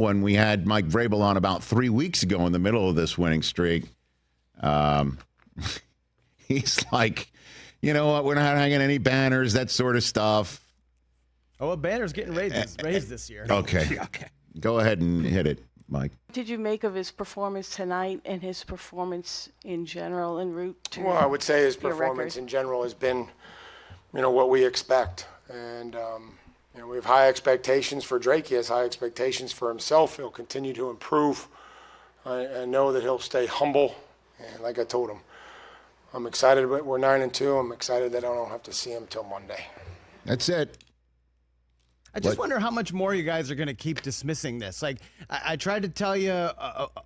when we had Mike Vrabel on about 3 weeks ago in the middle of this winning streak. He's like, you know what, we're not hanging any banners, that sort of stuff. Oh, a banner's getting raised this year. Okay. Go ahead and hit it, Mike. What did you make of his performance tonight and his performance in general en route to Well, I would say his your performance record? in general has been, what we expect. And, we have high expectations for Drake. He has high expectations for himself. He'll continue to improve. I know that he'll stay humble. And like I told him, I'm excited, but we're 9-2. I'm excited that I don't have to see him till Monday. That's it. I just wonder how much more you guys are going to keep dismissing this. Like, I tried to tell you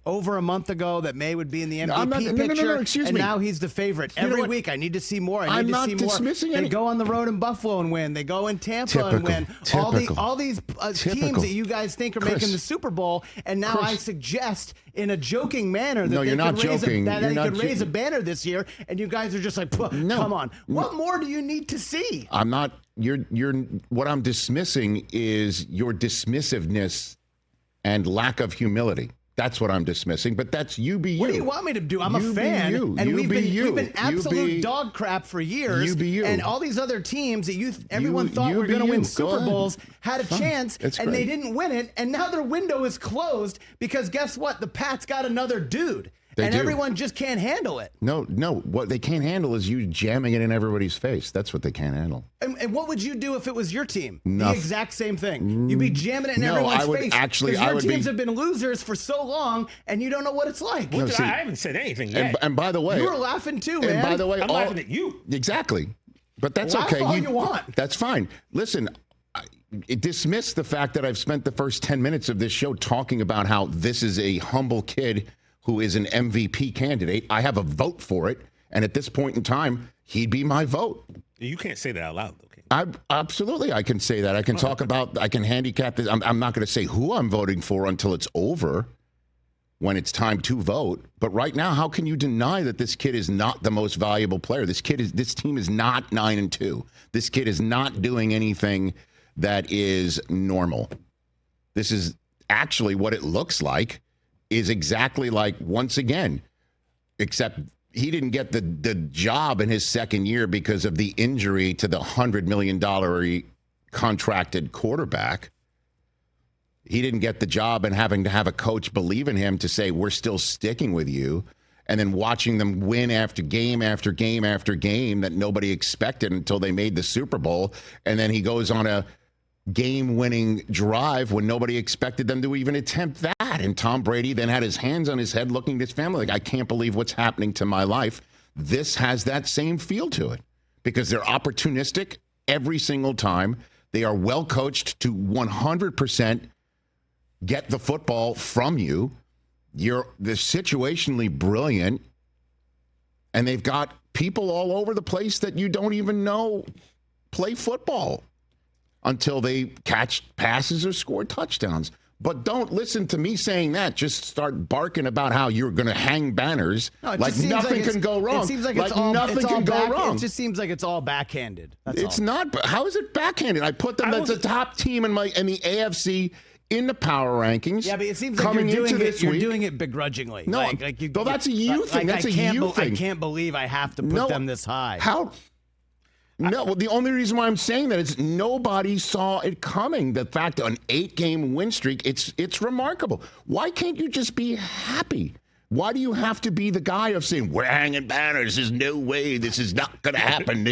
over a month ago that Maye would be in the MVP picture, excuse and me. now he's the favorite. Every week, I need to see more. I I'm need not to see more. dismissing They any- go on the road in Buffalo and win. They go in Tampa and win. All these teams that you guys think are making the Super Bowl, and now I suggest in a joking manner that they could raise a banner this year, and you guys are just like, come on. What more do you need to see? I'm not. What I'm dismissing is your dismissiveness and lack of humility. That's what I'm dismissing, but that's you be you. What do you want me to do? I'm a fan, and we've been absolute dog crap for years. You be you. And all these other teams that everyone thought were going to win Super Bowls had a chance, and they didn't win it, and now their window is closed because guess what? The Pats got another dude. Everyone just can't handle it. No. What they can't handle is you jamming it in everybody's face. That's what they can't handle. And what would you do if it was your team? Nothing. The exact same thing. You'd be jamming it in everyone's face. Because your teams have been losers for so long, and you don't know what it's like. I haven't said anything yet. And by the way, you were laughing too, man. And by the way, I'm laughing at you. Exactly. But that's Laugh okay. all you want. That's fine. Listen, dismiss the fact that I've spent the first 10 minutes of this show talking about how this is a humble kid who is an MVP candidate. I have a vote for it, and at this point in time, he'd be my vote. You can't say that out loud, okay? Absolutely, I can say that. I can talk about, I can handicap this. I'm not going to say who I'm voting for until it's over, when it's time to vote. But right now, how can you deny that this kid is not the most valuable player? This team is not 9-2. This kid is not doing anything that is normal. This is actually what it looks like. Is exactly like, once again, except he didn't get the job in his second year because of the injury to the $100 million contracted quarterback. He didn't get the job and having to have a coach believe in him to say, we're still sticking with you. And then watching them win after game after game after game that nobody expected until they made the Super Bowl. And then he goes on a game-winning drive when nobody expected them to even attempt that. And Tom Brady then had his hands on his head looking at his family like, I can't believe what's happening to my life. This has that same feel to it because they're opportunistic every single time. They are well coached to 100% get the football from you. They're situationally brilliant. And they've got people all over the place that you don't even know play football until they catch passes or score touchdowns. But don't listen to me saying that. Just start barking about how you're going to hang banners like nothing can go wrong. It seems like nothing can go wrong. It just seems like it's all backhanded. It's not. How is it backhanded? I put them as the top team in the AFC in the power rankings. Yeah, but it seems like you're doing it begrudgingly. No, that's a you thing. That's a you thing. I can't believe I have to put them this high. How? No, well, the only reason why I'm saying that is nobody saw it coming. The fact an 8-game win streak, it's remarkable. Why can't you just be happy? Why do you have to be the guy of saying, we're hanging banners, there's no way, this is not going to happen,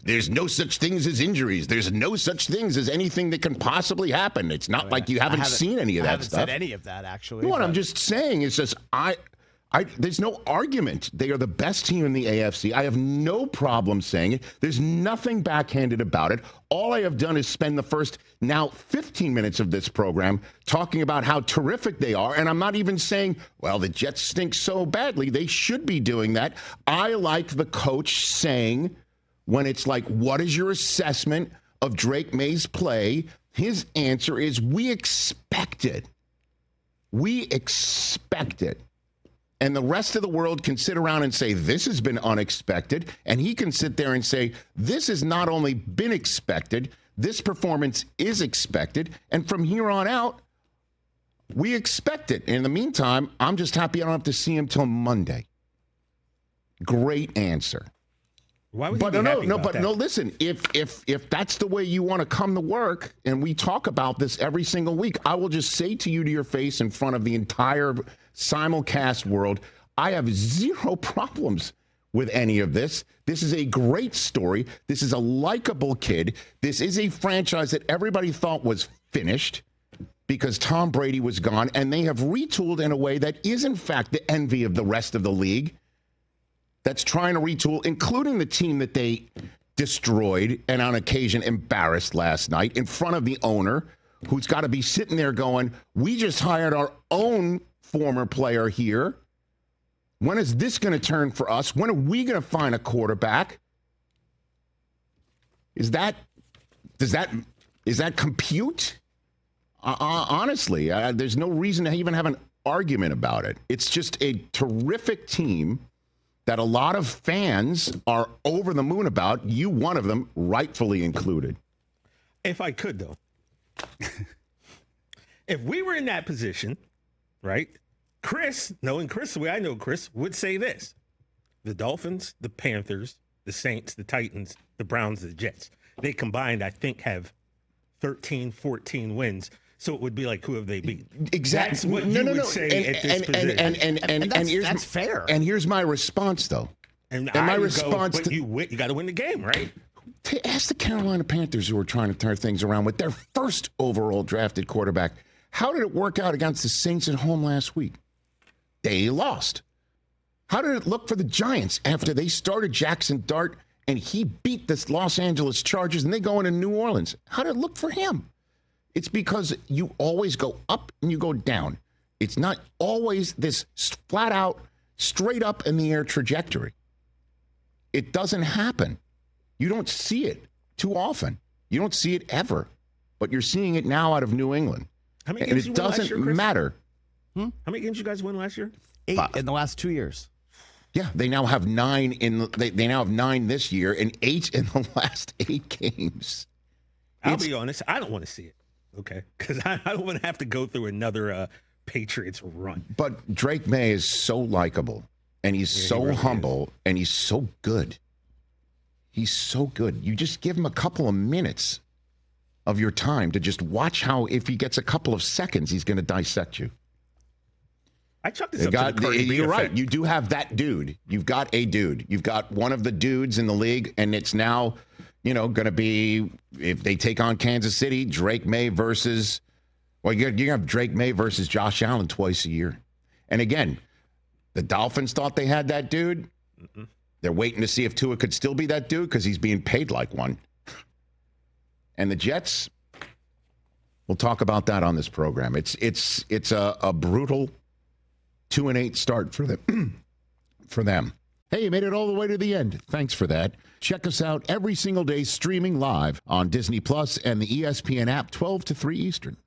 there's no such things as injuries, there's no such things as anything that can possibly happen. It's not like you haven't seen any of that stuff. I haven't said any of that, actually. What I'm just saying is just, there's no argument. They are the best team in the AFC. I have no problem saying it. There's nothing backhanded about it. All I have done is spend the first now 15 minutes of this program talking about how terrific they are. And I'm not even saying, well, the Jets stink so badly. They should be doing that. I like the coach saying when it's like, what is your assessment of Drake Maye's play? His answer is, we expect it. We expect it. And the rest of the world can sit around and say, this has been unexpected. And he can sit there and say, this has not only been expected, this performance is expected. And from here on out, We expect it. In the meantime, I'm just happy I don't have to see him till Monday. Great answer. Why would he be happy about that? No, listen, if that's the way you want to come to work, and we talk about this every single week, I will just say to you to your face in front of the entire simulcast world, I have zero problems with any of this. This is a great story. This is a likable kid. This is a franchise that everybody thought was finished because Tom Brady was gone, and they have retooled in a way that is, in fact, the envy of the rest of the league. That's trying to retool, including the team that they destroyed and on occasion embarrassed last night in front of the owner, who's got to be sitting there going, we just hired our own former player here. When is this going to turn for us? When are we going to find a quarterback? Does that compute? Honestly, there's no reason to even have an argument about it. It's just a terrific team that a lot of fans are over the moon about, you one of them, rightfully included. If I could, though. If we were in that position, right, Chris, knowing Chris the way I know Chris, would say this. The Dolphins, the Panthers, the Saints, the Titans, the Browns, the Jets, they combined, I think, have 13, 14 wins. So it would be like, who have they beat? Exactly. That's what you would say at this position. And that's fair. And here's my response, though. And my response you got to win the game, right? Ask the Carolina Panthers, who are trying to turn things around with their first overall drafted quarterback. How did it work out against the Saints at home last week? They lost. How did it look for the Giants after they started Jackson Dart and he beat the Los Angeles Chargers and they go into New Orleans? How did it look for him? It's because you always go up and you go down. It's not always this flat out, straight up in the air trajectory. It doesn't happen. You don't see it too often. You don't see it ever. But you're seeing it now out of New England. How many and games it you won last doesn't year, Chris? matter. How many games you guys won last year? 8 in the last 2 years. Yeah, they now have 9 they now have 9 this year and 8 in the last 8 games. I'll be honest, I don't want to see it. Okay, because I don't want to have to go through another Patriots run. But Drake Maye is so likable, and he's so really humble, and he's so good. He's so good. You just give him a couple of minutes of your time to just watch how, if he gets a couple of seconds, he's going to dissect you. I chucked this up to the You're right. You do have that dude. You've got a dude. You've got one of the dudes in the league, and it's now, going to be, if they take on Kansas City, Drake Maye versus, well, you have Drake Maye versus Josh Allen twice a year. And again, the Dolphins thought they had that dude. Mm-mm. They're waiting to see if Tua could still be that dude because he's being paid like one. And the Jets, we'll talk about that on this program. It's a brutal 2-8 start for them. Hey, you made it all the way to the end. Thanks for that. Check us out every single day streaming live on Disney Plus and the ESPN app 12 to 3 Eastern.